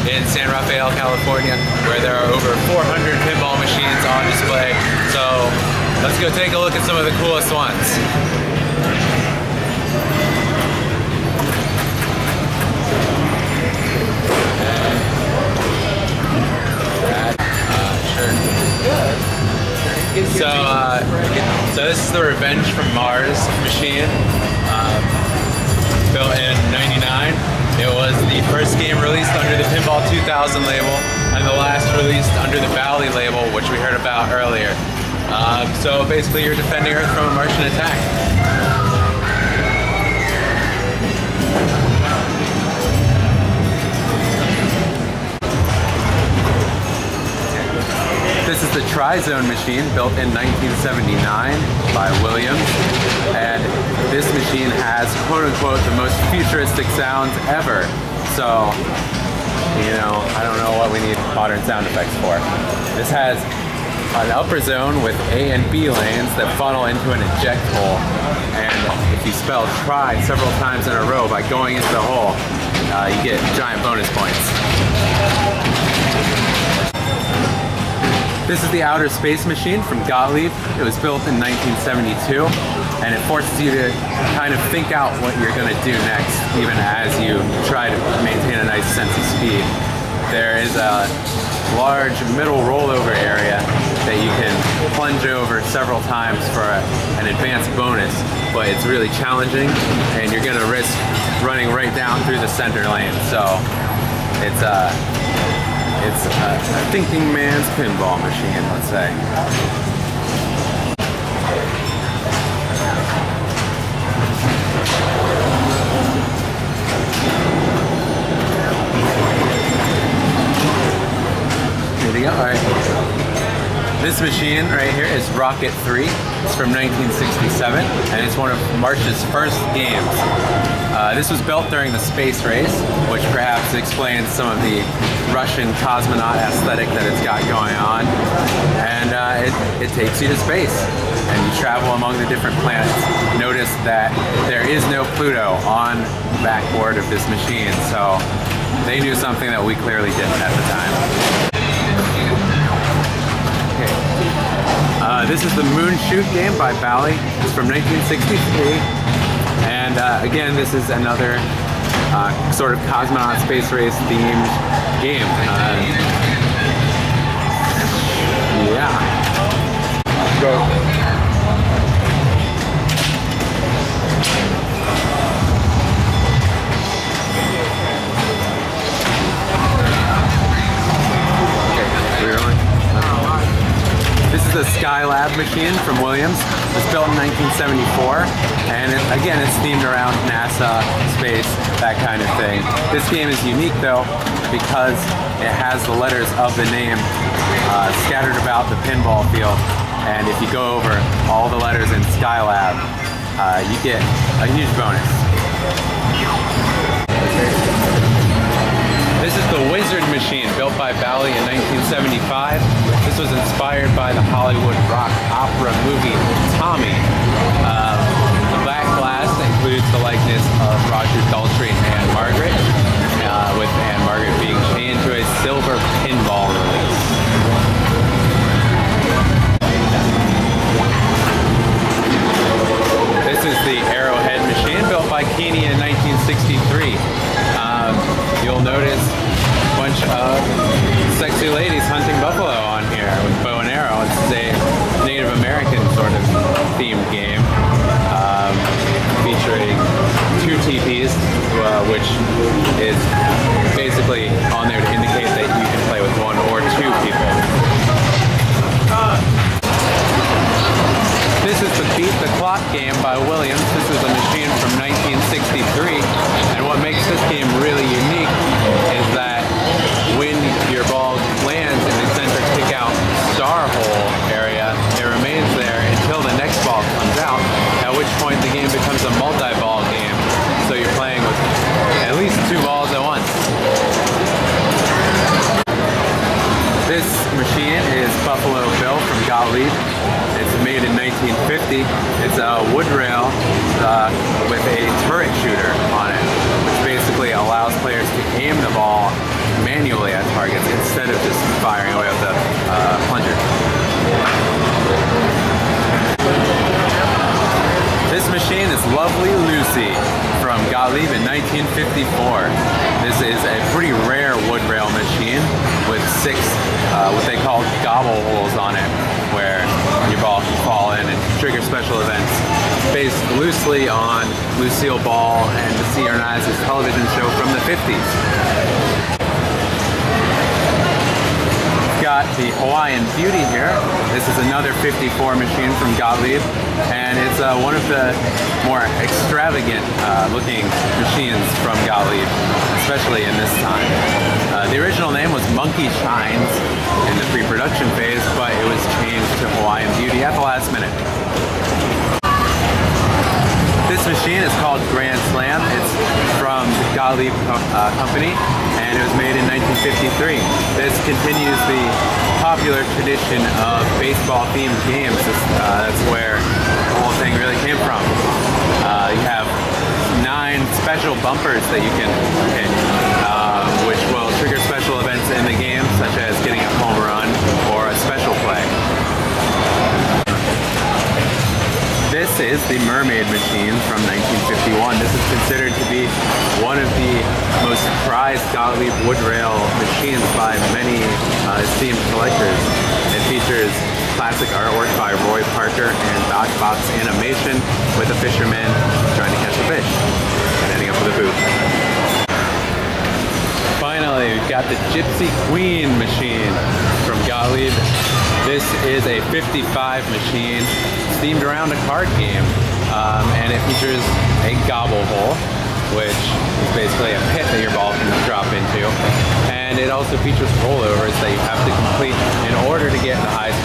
in San Rafael, California, where there are over 400 pinball machines on display. So let's go take a look at some of the coolest ones. So this is the Revenge from Mars machine, built in '99. It was the first game released under the Pinball 2000 label, and the last released under the Valley label, which we heard about earlier. So basically you're defending Earth from a Martian attack. This is the Tri-Zone machine, built in 1979 by Williams, and this machine has quote-unquote the most futuristic sounds ever. So, you know, I don't know what we need modern sound effects for. This has an upper zone with A and B lanes that funnel into an eject hole, and if you spell try several times in a row by going into the hole, you get giant bonus points. This is the Outer Space machine from Gottlieb. It was built in 1972, and it forces you to kind of think out what you're going to do next, even as you try to maintain a nice sense of speed. There is a large middle rollover area that you can plunge over several times for an advanced bonus, but it's really challenging, and you're going to risk running right down through the center lane. So it's a thinking man's pinball machine, let's say. Here we go. All right. This machine right here is Rocket 3. It's from 1967, and it's one of March's first games. This was built during the space race, which perhaps explains some of the Russian cosmonaut aesthetic that it's got going on. And it takes you to space, and you travel among the different planets. Notice that there is no Pluto on the backboard of this machine, so they knew something that we clearly didn't at the time. This is the Moon Shoot game by Bally. It's from 1963. And again, this is another sort of cosmonaut space race themed game. Yeah. Go. This is the Skylab machine from Williams. It was built in 1974, and again, it's themed around NASA, space, that kind of thing. This game is unique though because it has the letters of the name scattered about the pinball field, and if you go over all the letters in Skylab, you get a huge bonus. This is the Wizard machine, built by Bally in 1975. This was inspired by the Hollywood rock opera movie Tommy. The back glass includes the likeness of Roger Daltrey and Anne Margaret, with Anne Margaret being chained to a silver pinball release. This is the Arrowhead machine, built by Keeney in 1963. You'll notice a bunch of sexy ladies hunting buffalo on here with bow and arrow. It's a Native American sort of themed game, featuring 2 TPs, which is basically on there to indicate that you can play with 1 or 2 people. This is the Beat the Clock game by Williams. This is a machine from 1963, and what makes this game really unique is that when your ball lands in the center kick-out star hole area, it remains there until the next ball comes out, at which point the game becomes a multi-ball game. So you're playing with at least 2 balls at once. This machine is Buffalo Bill from Gottlieb. It's made in 1950. It's a wood rail with a turret shooter on it, which basically allows players to aim the ball manually at targets instead of just firing away with the plunger. This machine is Lovely Lucy from Gottlieb in 1954. This is a pretty rare wood rail machine with 6 what they call gobble holes on it, where your ball can fall in and trigger special events. Based loosely on Lucille Ball and the Synchronize's television show from the 50s. Got the Hawaiian Beauty here. This is another 54 machine from Gottlieb, and it's one of the more extravagant looking machines from Gottlieb, especially in this time. The original name was Monkey Shines in the pre-production phase, but it was changed to Hawaiian Beauty at the last minute. This machine is called Grand Slam. It's from the Gottlieb company, and it was made in 1953. This continues the popular tradition of baseball-themed games. That's where the whole thing really came from. You have 9 special bumpers that you can hit, which will trigger special events in the game, such as getting a home run or a special play. This is the Mermaid Machine from 1951. This is considered to be one of the most prized Gottlieb wood rail machines by many esteemed collectors. It features classic artwork by Roy Parker and box animation with a fisherman trying to catch a fish and ending up with a boot. Finally, we've got the Gypsy Queen machine from Gottlieb. This is a 55 machine themed around a card game, and it features a gobble hole, which is basically a pit that your ball can drop into, and it also features rollovers that you have to complete in order to get the highest